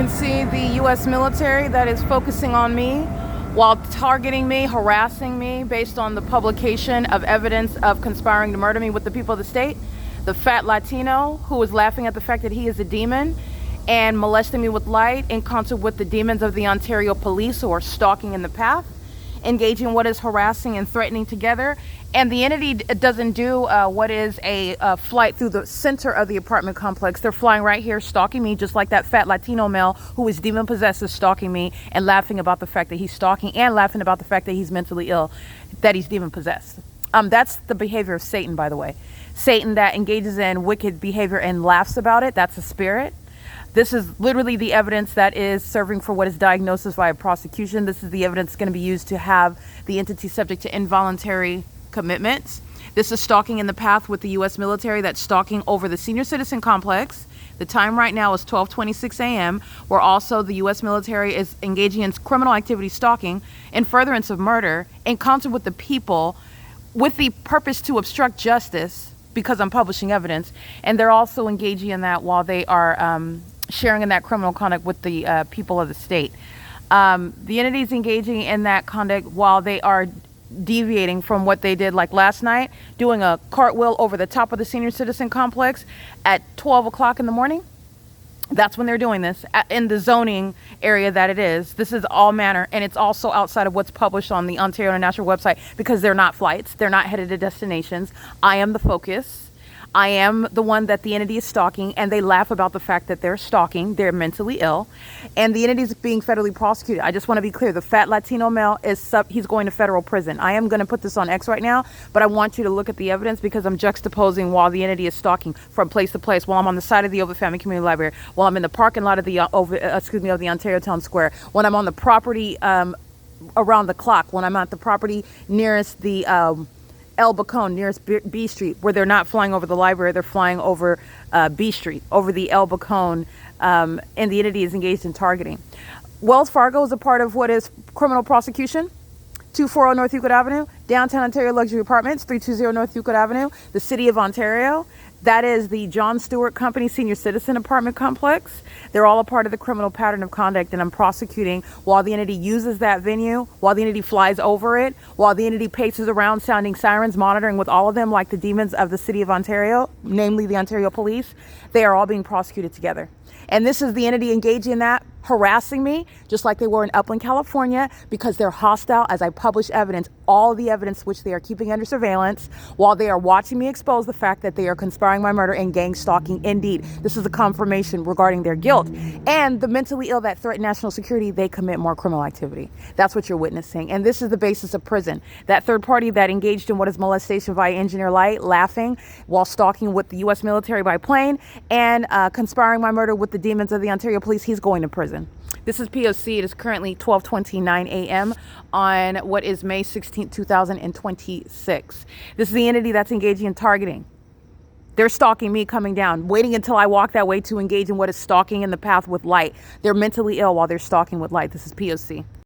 can see the U.S. military that is focusing on me while targeting me, harassing me based on the publication of evidence of conspiring to murder me with the people of the state. The fat Latino who is laughing at the fact that he is a demon and molesting me with light in concert with the demons of the Ontario police who are stalking in the path, engaging in what is harassing and threatening together. And the entity doesn't do what is a flight through the center of the apartment complex. They're flying right here, stalking me, just like that fat Latino male who is demon possessed is stalking me and laughing about the fact that he's stalking and laughing about the fact that he's mentally ill, that he's demon possessed. That's the behavior of Satan, by the way. Satan that engages in wicked behavior and laughs about it, that's a spirit. This is literally the evidence that is serving for what is diagnosis via prosecution. This is the evidence going to be used to have the entity subject to involuntary commitments. This is stalking in the path with the U.S. military that's stalking over the senior citizen complex. The time right now is 12:26 a.m., where also the U.S. military is engaging in criminal activity stalking in furtherance of murder in concert with the people with the purpose to obstruct justice because I'm publishing evidence. And they're also engaging in that while they are sharing in that criminal conduct with the people of the state. The entity is engaging in that conduct while they are deviating from what they did like last night, doing a cartwheel over the top of the senior citizen complex at 12 o'clock in the morning. That's when they're doing this in the zoning area that it is. This is all manner, and it's also outside of what's published on the Ontario International website because they're not flights. They're not headed to destinations. I am the focus. I am the one that the entity is stalking, and they laugh about the fact that they're stalking. They're mentally ill, and the entity is being federally prosecuted. I just want to be clear. The fat Latino male he's going to federal prison. I am going to put this on X right now, but I want you to look at the evidence because I'm juxtaposing while the entity is stalking from place to place, while I'm on the side of the OVITT Family Community Library, while I'm in the parking lot of the of the Ontario Town Square, when I'm on the property around the clock, when I'm at the property nearest the El Bacon, nearest B Street, where they're not flying over the library, they're flying over B Street, over the El Bacon, and the entity is engaged in targeting. Wells Fargo is a part of what is criminal prosecution. 240 North Euclid Avenue, Downtown Ontario Luxury Apartments, 320 North Euclid Avenue, the City of Ontario. That is the John Stewart Company Senior Citizen Apartment Complex. They're all a part of the criminal pattern of conduct, and I'm prosecuting while the entity uses that venue, while the entity flies over it, while the entity paces around sounding sirens, monitoring with all of them like the demons of the City of Ontario, namely the Ontario Police. They are all being prosecuted together. And this is the entity engaging in that, harassing me, just like they were in Upland, California, because they're hostile as I publish evidence, all the evidence which they are keeping under surveillance, while they are watching me expose the fact that they are conspiring my murder and gang stalking. Indeed, this is a confirmation regarding their guilt. And the mentally ill that threaten national security, they commit more criminal activity. That's what you're witnessing. And this is the basis of prison. That third party that engaged in what is molestation via engineer light, laughing while stalking with the U.S. military by plane, and conspiring my murder with the demons of the Ontario Police, he's going to prison. This is P.O.C. It is currently 12:29 a.m. on what is May 16, 2026. This is the entity that's engaging in targeting. They're stalking me coming down, waiting until I walk that way to engage in what is stalking in the path with light. They're mentally ill while they're stalking with light. This is P.O.C.